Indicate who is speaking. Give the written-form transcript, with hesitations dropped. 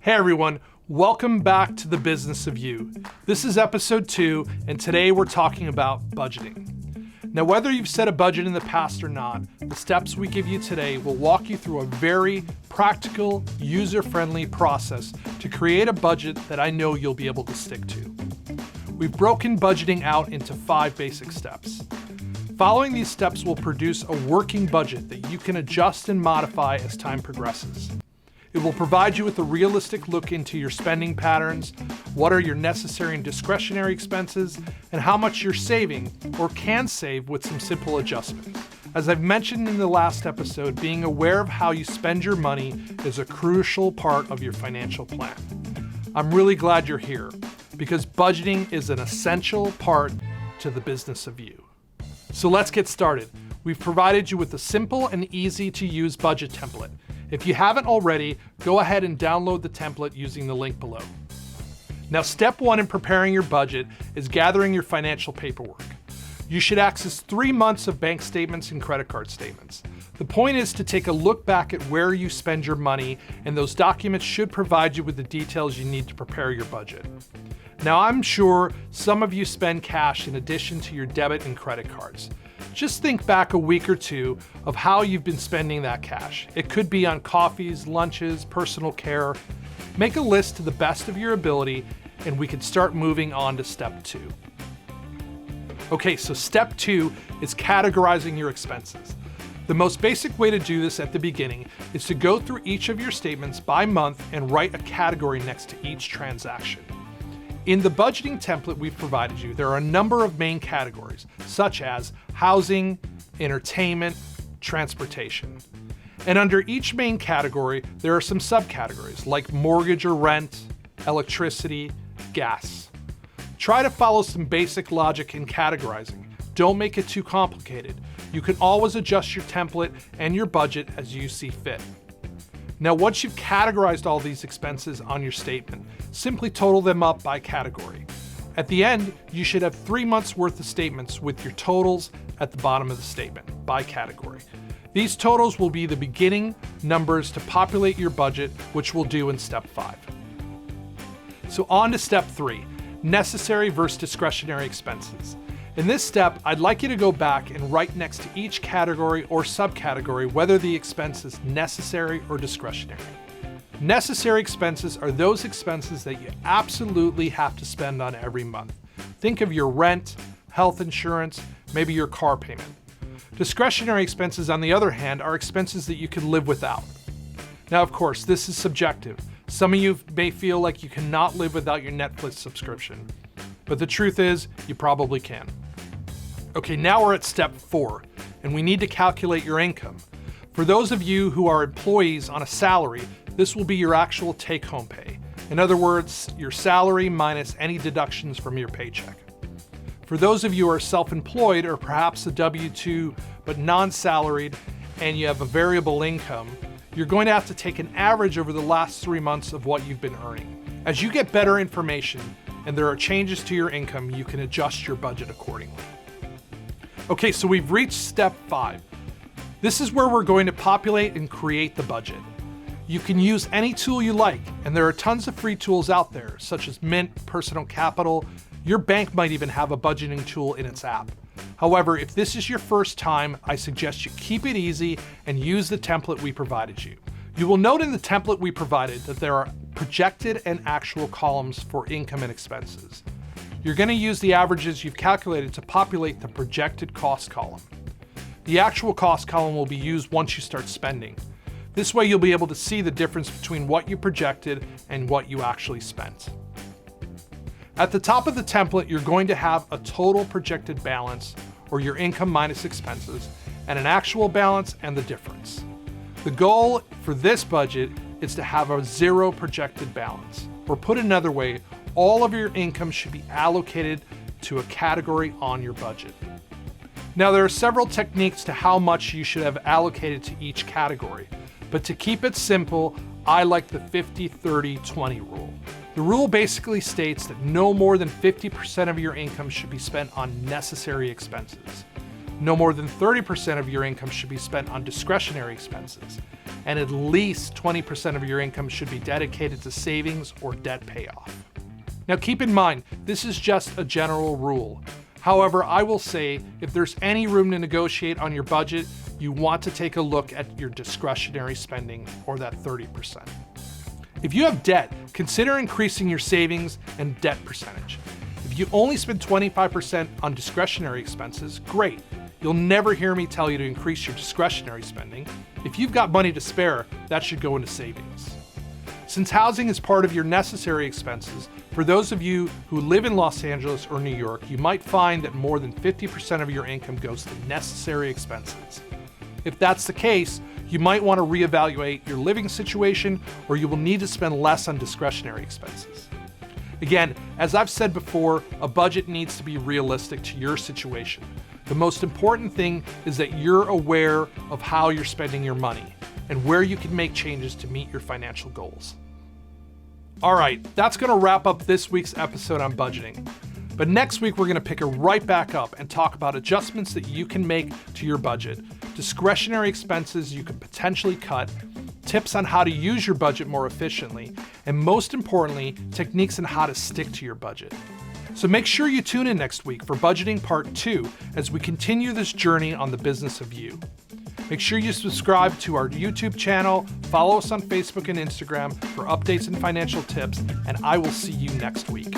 Speaker 1: Hey everyone, welcome back to the Business of You. This is episode 2, and today we're talking about budgeting. Now, whether you've set a budget in the past or not, the steps we give you today will walk you through a very practical, user-friendly process to create a budget that I know you'll be able to stick to. We've broken budgeting out into 5 basic steps. Following these steps will produce a working budget that you can adjust and modify as time progresses. It will provide you with a realistic look into your spending patterns, what are your necessary and discretionary expenses, and how much you're saving or can save with some simple adjustments. As I've mentioned in the last episode, being aware of how you spend your money is a crucial part of your financial plan. I'm really glad you're here because budgeting is an essential part to the business of you. So let's get started. We've provided you with a simple and easy to use budget template. If you haven't already, go ahead and download the template using the link below. Now, step 1 in preparing your budget is gathering your financial paperwork. You should access 3 months of bank statements and credit card statements. The point is to take a look back at where you spend your money, and those documents should provide you with the details you need to prepare your budget. Now, I'm sure some of you spend cash in addition to your debit and credit cards. Just think back a week or two of how you've been spending that cash. It could be on coffees, lunches, personal care. Make a list to the best of your ability, and we can start moving on to step 2. Okay, so step 2 is categorizing your expenses. The most basic way to do this at the beginning is to go through each of your statements by month and write a category next to each transaction. In the budgeting template we've provided you, there are a number of main categories, such as housing, entertainment, transportation. And under each main category, there are some subcategories like mortgage or rent, electricity, gas. Try to follow some basic logic in categorizing. Don't make it too complicated. You can always adjust your template and your budget as you see fit. Now, once you've categorized all these expenses on your statement, simply total them up by category. At the end, you should have 3 months worth of statements with your totals at the bottom of the statement by category. These totals will be the beginning numbers to populate your budget, which we'll do in step 5. So on to step 3, necessary versus discretionary expenses. In this step, I'd like you to go back and write next to each category or subcategory whether the expense is necessary or discretionary. Necessary expenses are those expenses that you absolutely have to spend on every month. Think of your rent, health insurance, maybe your car payment. Discretionary expenses, on the other hand, are expenses that you can live without. Now, of course, this is subjective. Some of you may feel like you cannot live without your Netflix subscription, but the truth is, you probably can. Okay, now we're at step 4, and we need to calculate your income. For those of you who are employees on a salary, this will be your actual take-home pay. In other words, your salary minus any deductions from your paycheck. For those of you who are self-employed or perhaps a W-2 but non-salaried and you have a variable income, you're going to have to take an average over the last 3 months of what you've been earning. As you get better information and there are changes to your income, you can adjust your budget accordingly. Okay, so we've reached step 5. This is where we're going to populate and create the budget. You can use any tool you like, and there are tons of free tools out there, such as Mint, Personal Capital. Your bank might even have a budgeting tool in its app. However, if this is your first time, I suggest you keep it easy and use the template we provided you. You will note in the template we provided that there are projected and actual columns for income and expenses. You're going to use the averages you've calculated to populate the projected cost column. The actual cost column will be used once you start spending. This way you'll be able to see the difference between what you projected and what you actually spent. At the top of the template, you're going to have a total projected balance, or your income minus expenses, and an actual balance and the difference. The goal for this budget is to have a 0 projected balance, or put another way, all of your income should be allocated to a category on your budget. Now, there are several techniques to how much you should have allocated to each category, but to keep it simple, I like the 50-30-20 rule. The rule basically states that no more than 50% of your income should be spent on necessary expenses. No more than 30% of your income should be spent on discretionary expenses, and at least 20% of your income should be dedicated to savings or debt payoff. Now keep in mind, this is just a general rule. However, I will say if there's any room to negotiate on your budget, you want to take a look at your discretionary spending, or that 30%. If you have debt, consider increasing your savings and debt percentage. If you only spend 25% on discretionary expenses, great. You'll never hear me tell you to increase your discretionary spending. If you've got money to spare, that should go into savings. Since housing is part of your necessary expenses, for those of you who live in Los Angeles or New York, you might find that more than 50% of your income goes to necessary expenses. If that's the case, you might want to reevaluate your living situation, or you will need to spend less on discretionary expenses. Again, as I've said before, a budget needs to be realistic to your situation. The most important thing is that you're aware of how you're spending your money and where you can make changes to meet your financial goals. All right, that's going to wrap up this week's episode on budgeting. But next week, we're going to pick it right back up and talk about adjustments that you can make to your budget, discretionary expenses you could potentially cut, tips on how to use your budget more efficiently, and most importantly, techniques on how to stick to your budget. So make sure you tune in next week for Budgeting Part 2 as we continue this journey on the business of you. Make sure you subscribe to our YouTube channel, follow us on Facebook and Instagram for updates and financial tips, and I will see you next week.